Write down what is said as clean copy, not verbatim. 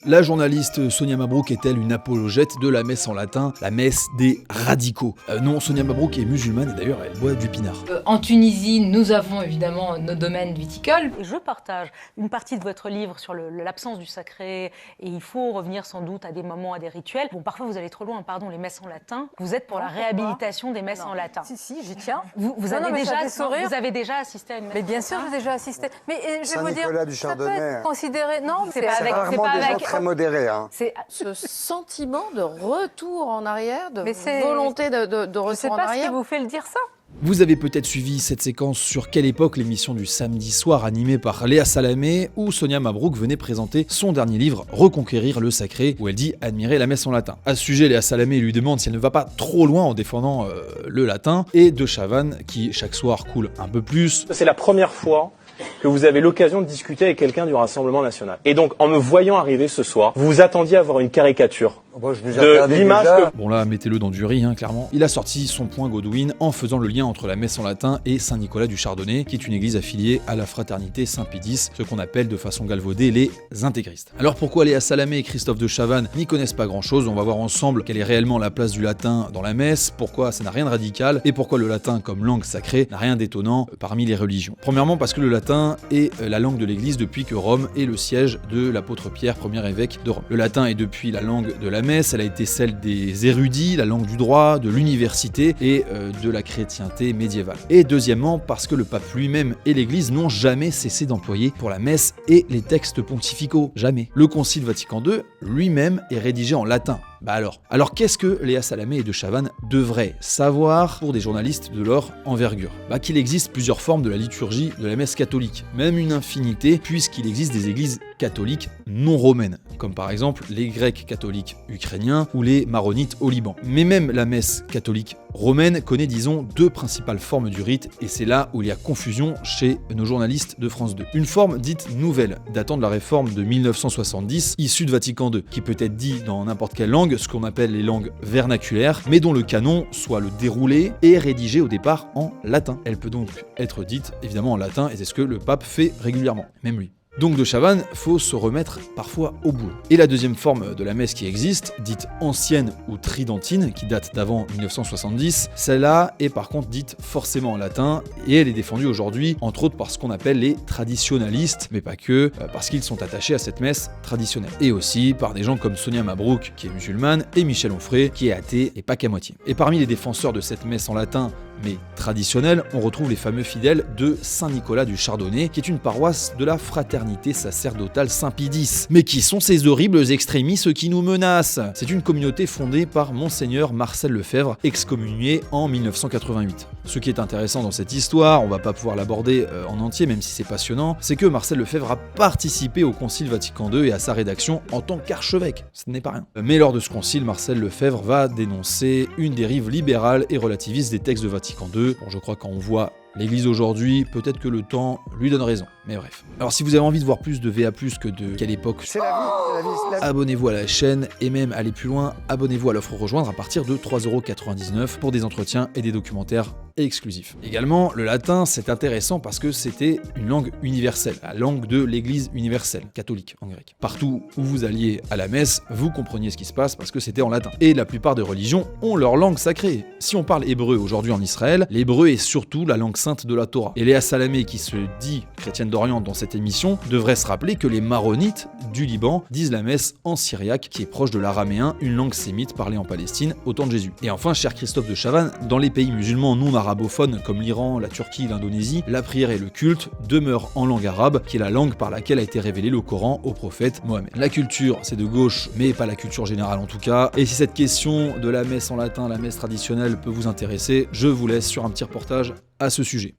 La journaliste Sonia Mabrouk est-elle une apologète de la messe en latin, la messe des radicaux? Non, Sonia Mabrouk est musulmane et d'ailleurs elle boit du pinard. En Tunisie, nous avons évidemment nos domaines viticoles. Et je partage une partie de votre livre sur l'absence du sacré et il faut revenir sans doute à des moments, à des rituels. Bon, parfois vous allez trop loin, pardon, les messes en latin. Vous êtes pour la réhabilitation des messes en latin. Si, j'y tiens. Vous avez déjà assisté à une messe? Mais bien sûr, j'ai déjà assisté. Mais je vais vous dire, Saint-Nicolas du ça peut Chardonnay. être considéré. Non, C'est pas avec. C'est pas des gens avec. très modérés. Hein. C'est Ce sentiment de retour en arrière, de Mais c'est- volonté de je retour sais en pas ce qui arrière. vous fait le dire ça. Vous avez peut-être suivi cette séquence sur Quelle époque, l'émission du samedi soir animée par Léa Salamé, où Sonia Mabrouk venait présenter son dernier livre, Reconquérir le sacré, où elle dit admirer la messe en latin. À ce sujet, Léa Salamé lui demande si elle ne va pas trop loin en défendant le latin, et De Chavannes, qui chaque soir coule un peu plus. C'est la première fois que vous avez l'occasion de discuter avec quelqu'un du Rassemblement national. Et donc, en me voyant arriver ce soir, vous vous attendiez à avoir une caricature Bon, je vous ai de regardé l'image déjà. que Bon là, mettez-le dans du riz, clairement. Il a sorti son point Godwin en faisant le lien entre la messe en latin et Saint-Nicolas du Chardonnay, qui est une église affiliée à la fraternité Saint-Pédis, ce qu'on appelle de façon galvaudée les intégristes. Alors pourquoi Léa Salamé et Christophe de Chavannes n'y connaissent pas grand-chose? On va voir ensemble quelle est réellement la place du latin dans la messe, pourquoi ça n'a rien de radical, et pourquoi le latin comme langue sacrée n'a rien d'étonnant parmi les religions. Premièrement parce que le latin est la langue de l'église depuis que Rome est le siège de l'apôtre Pierre, premier évêque de Rome. Le latin est depuis la langue de la messe, elle a été celle des érudits, la langue du droit, de l'université et de la chrétienté médiévale. Et deuxièmement, parce que le pape lui-même et l'église n'ont jamais cessé d'employer pour la messe et les textes pontificaux. Jamais. Le Concile Vatican II lui-même est rédigé en latin. Alors qu'est-ce que Léa Salamé et De Chavannes devraient savoir pour des journalistes de leur envergure? Qu'il existe plusieurs formes de la liturgie de la messe catholique, même une infinité, puisqu'il existe des églises catholiques non romaines, comme par exemple les Grecs catholiques ukrainiens ou les Maronites au Liban. Mais même la messe catholique romaine connaît, disons, deux principales formes du rite, et c'est là où il y a confusion chez nos journalistes de France 2. Une forme dite nouvelle, datant de la réforme de 1970, issue de Vatican II, qui peut être dit dans n'importe quelle langue, ce qu'on appelle les langues vernaculaires, mais dont le canon, soit le déroulé, est rédigé au départ en latin. Elle peut donc être dite évidemment en latin, et c'est ce que le pape fait régulièrement, même lui. Donc De Chavannes, faut se remettre parfois au boulot. Et la deuxième forme de la messe qui existe, dite ancienne ou tridentine, qui date d'avant 1970, celle-là est par contre dite forcément en latin, et elle est défendue aujourd'hui, entre autres par ce qu'on appelle les traditionalistes, mais pas que, parce qu'ils sont attachés à cette messe traditionnelle. Et aussi par des gens comme Sonia Mabrouk, qui est musulmane, et Michel Onfray, qui est athée, et pas qu'à moitié. Et parmi les défenseurs de cette messe en latin, mais traditionnelle, on retrouve les fameux fidèles de Saint-Nicolas du Chardonnay, qui est une paroisse de la fraternité sacerdotale Saint-Pédis. Mais qui sont ces horribles extrémistes qui nous menacent? C'est une communauté fondée par Monseigneur Marcel Lefebvre, excommunié en 1988. Ce qui est intéressant dans cette histoire, on va pas pouvoir l'aborder en entier, même si c'est passionnant, c'est que Marcel Lefebvre a participé au Concile Vatican II et à sa rédaction en tant qu'archevêque. Ce n'est pas rien. Mais lors de ce concile, Marcel Lefebvre va dénoncer une dérive libérale et relativiste des textes de Vatican II. Bon, je crois quand on voit l'Église aujourd'hui, peut-être que le temps lui donne raison, mais bref. Alors si vous avez envie de voir plus de VA+, que de Quelle époque, C'est la vie, c'est la vie, c'est la vie. abonnez-vous à la chaîne, et même aller plus loin, abonnez-vous à l'offre rejoindre à partir de 3,99€ pour des entretiens et des documentaires exclusifs. Également, le latin, c'est intéressant parce que c'était une langue universelle, la langue de l'Église universelle, catholique en grec. Partout où vous alliez à la messe, vous compreniez ce qui se passe parce que c'était en latin. Et la plupart des religions ont leur langue sacrée. Si on parle hébreu aujourd'hui en Israël, l'hébreu est surtout la langue sainte de la Torah. Et Léa Salamé, qui se dit chrétienne d'Orient dans cette émission, devrait se rappeler que les Maronites du Liban disent la messe en syriaque, qui est proche de l'araméen, une langue sémite parlée en Palestine au temps de Jésus. Et enfin, cher Christophe de Chavannes, dans les pays musulmans non arabophones comme l'Iran, la Turquie, l'Indonésie, la prière et le culte demeurent en langue arabe, qui est la langue par laquelle a été révélé le Coran au prophète Mohammed. La culture, c'est de gauche, mais pas la culture générale en tout cas. Et si cette question de la messe en latin, la messe traditionnelle peut vous intéresser, je vous laisse sur un petit reportage à ce sujet.